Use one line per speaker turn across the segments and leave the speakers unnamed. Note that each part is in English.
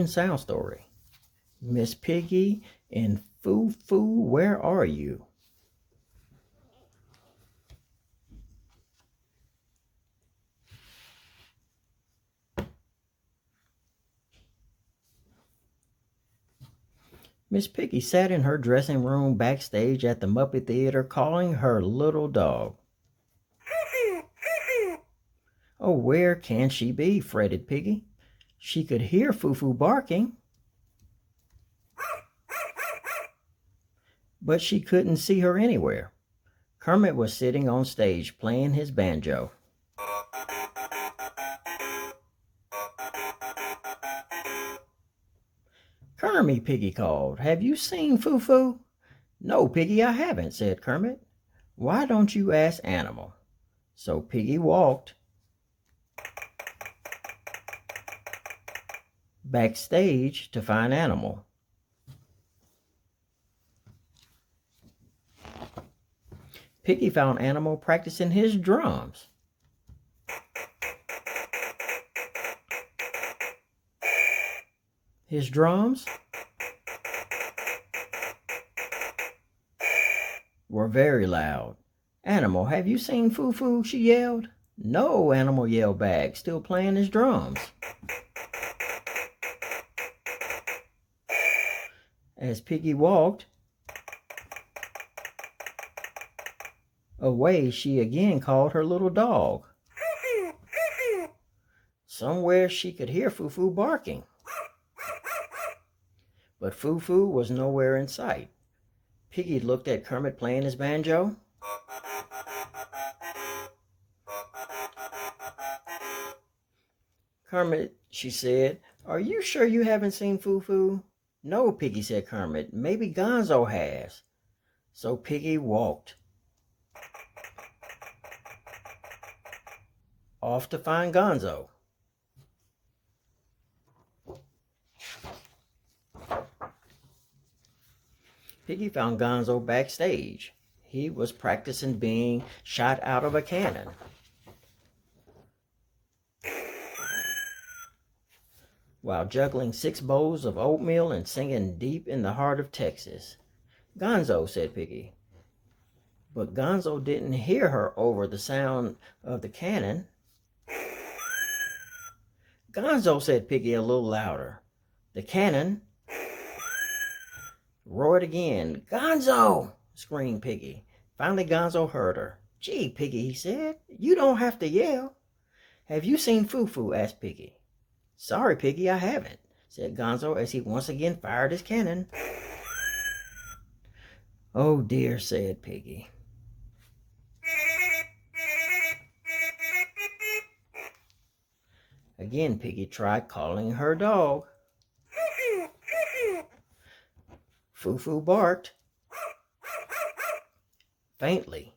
Children's Sound Story. Miss Piggy and Foo Foo, where are you? Miss Piggy sat in her dressing room backstage at the Muppet Theater calling her little dog. Oh, where can she be? Fretted Piggy. She could hear Foo Foo barking, but she couldn't see her anywhere. Kermit was sitting on stage playing his banjo. Kermit, Piggy called. Have you seen Foo Foo? No, Piggy, I haven't, said Kermit. Why don't you ask Animal? So Piggy walked backstage to find Animal. Piggy found Animal practicing his drums. His drums were very loud. Animal, have you seen Foo Foo? She yelled. No, Animal yelled back, still playing his drums. As Piggy walked away, she again called her little dog. Somewhere she could hear Foo Foo barking, but Foo Foo was nowhere in sight. Piggy looked at Kermit playing his banjo. Kermit, she said, are you sure you haven't seen Foo Foo? No, Piggy, said Kermit. Maybe Gonzo has. So Piggy walked off to find Gonzo. Piggy found Gonzo backstage. He was practicing being shot out of a cannon. While juggling 6 bowls of oatmeal and singing Deep in the Heart of Texas. Gonzo, said Piggy. But Gonzo didn't hear her over the sound of the cannon. Gonzo, said Piggy a little louder. The cannon roared again. Gonzo, screamed Piggy. Finally Gonzo heard her. Gee, Piggy, he said, you don't have to yell. Have you seen Foo Foo? Asked Piggy. Sorry, Piggy, I haven't, said Gonzo as he once again fired his cannon. Oh dear, said Piggy. Again, Piggy tried calling her dog. Foo Foo barked faintly.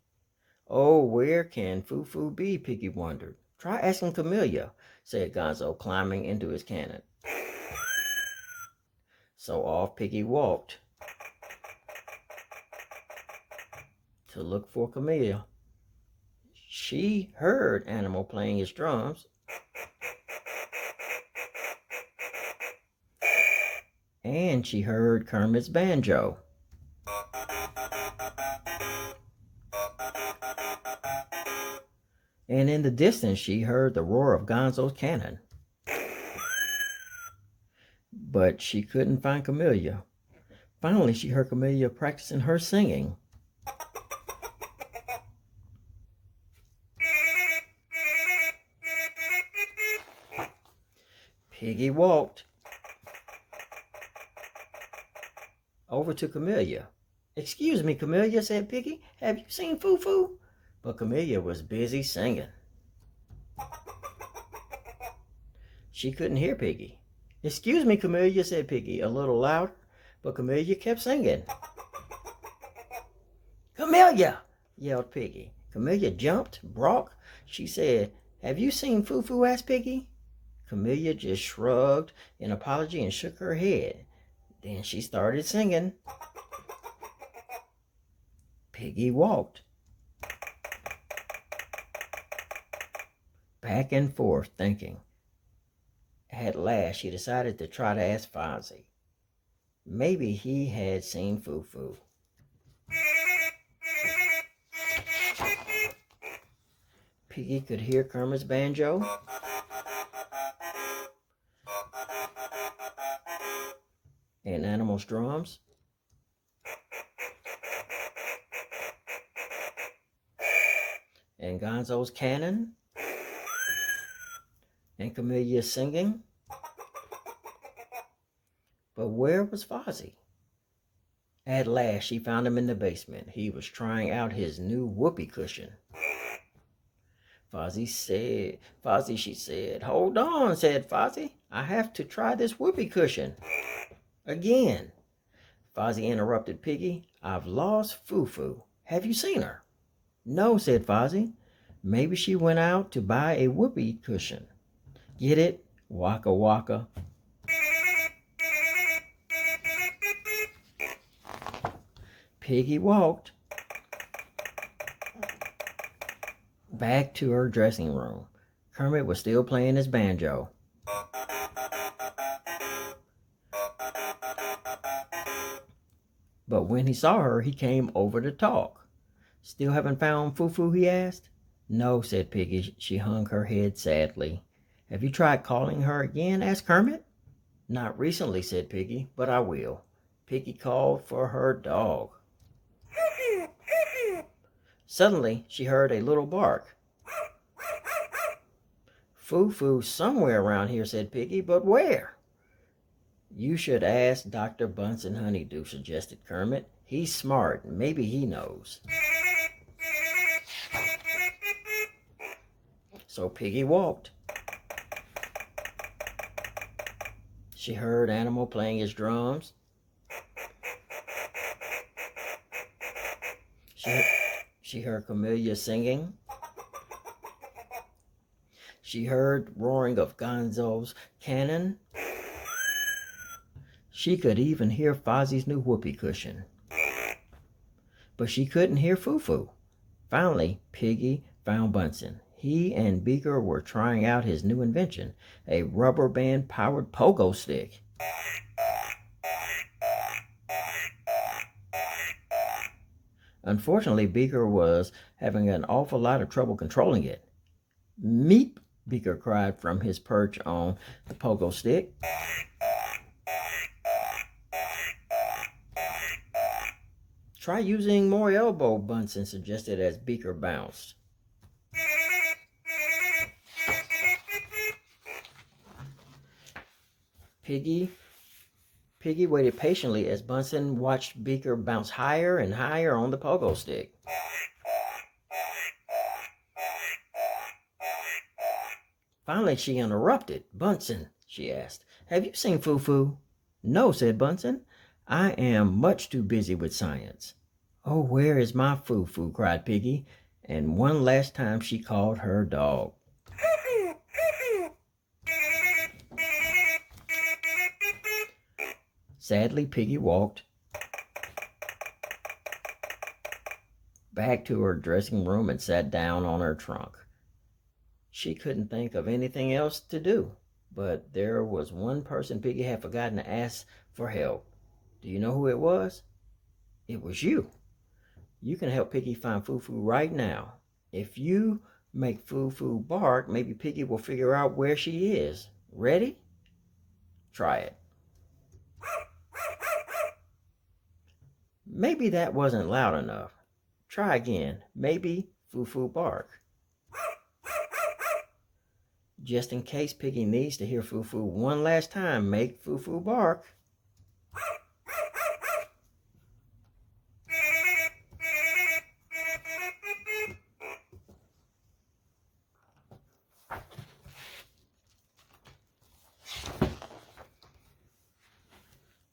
Oh, where can Foo Foo be? Piggy wondered. Try asking Camellia, said Gonzo, climbing into his cannon. So off Piggy walked to look for Camellia. She heard Animal playing his drums and she heard Kermit's banjo. And in the distance she heard the roar of Gonzo's cannon. But she couldn't find Camellia. Finally she heard Camellia practicing her singing. Piggy walked over to Camellia. Excuse me, Camellia, said Piggy. Have you seen Foo Foo? But Camellia was busy singing. She couldn't hear Piggy. Excuse me, Camellia, said Piggy a little louder, but Camellia kept singing. Camellia, yelled Piggy. Camellia jumped, brawled. She said, have you seen Foo Foo? Asked Piggy. Camellia just shrugged in apology and shook her head. Then she started singing. Piggy walked back and forth, thinking. At last, she decided to try to ask Fozzie. Maybe he had seen Foo-Foo. Piggy could hear Kermit's banjo and Animal's drums and Gonzo's cannon and Camellia singing. But where was Fozzie? At last, she found him in the basement. He was trying out his new whoopee cushion. Fozzie, she said. Hold on, said Fozzie. I have to try this whoopee cushion. Again. Fozzie interrupted Piggy. I've lost Foo-Foo. Have you seen her? No, said Fozzie. Maybe she went out to buy a whoopee cushion. Get it? Waka waka. Piggy walked back to her dressing room. Kermit was still playing his banjo. But when he saw her, he came over to talk. Still haven't found Foo-Foo, he asked. No, said Piggy. She hung her head sadly. Have you tried calling her again? Asked Kermit. Not recently, said Piggy, but I will. Piggy called for her dog. Suddenly, she heard a little bark. Foo-Foo's somewhere around here, said Piggy, but where? You should ask Dr. Bunsen Honeydew, suggested Kermit. He's smart. Maybe he knows. So Piggy walked. She heard Animal playing his drums. She heard Camellia singing. She heard roaring of Gonzo's cannon. She could even hear Fozzie's new whoopee cushion. But she couldn't hear Foo-Foo. Finally, Piggy found Bunsen. He and Beaker were trying out his new invention, a rubber band powered pogo stick. Unfortunately, Beaker was having an awful lot of trouble controlling it. Meep, Beaker cried from his perch on the pogo stick. Try using more elbow, Bunsen suggested as Beaker bounced. Piggy waited patiently as Bunsen watched Beaker bounce higher and higher on the pogo stick. Finally, she interrupted. Bunsen, she asked, have you seen Foo-Foo? No, said Bunsen. I am much too busy with science. Oh, where is my Foo-Foo? Cried Piggy, and one last time she called her dog. Sadly, Piggy walked back to her dressing room and sat down on her trunk. She couldn't think of anything else to do, but there was one person Piggy had forgotten to ask for help. Do you know who it was? It was you. You can help Piggy find Foo-Foo right now. If you make Foo-Foo bark, maybe Piggy will figure out where she is. Ready? Try it. Maybe that wasn't loud enough. Try again. Maybe Foo-Foo bark. Just in case Piggy needs to hear Foo-Foo one last time, make Foo-Foo bark.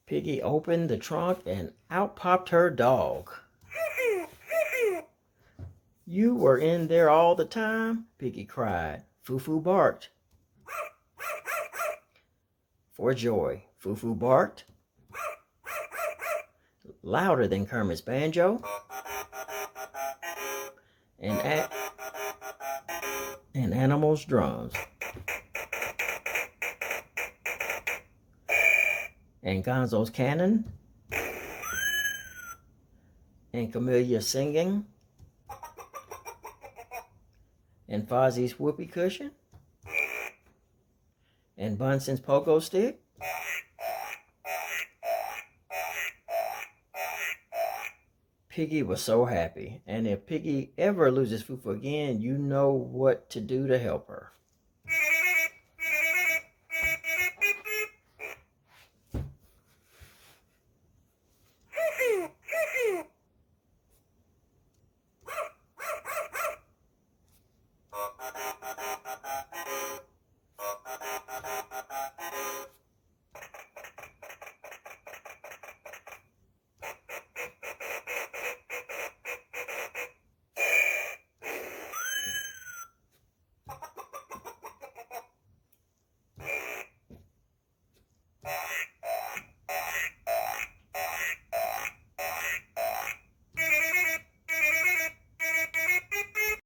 Piggy opened the trunk and out popped her dog. You were in there all the time? Piggy cried. Foo-Foo barked. For joy, Foo-Foo barked. Louder than Kermit's banjo. And Animal's drums. and Gonzo's cannon, and Camellia singing, and Fozzie's whoopee cushion, and Bunsen's pogo stick. Piggy was so happy, and if Piggy ever loses Fufu again, you know what to do to help her.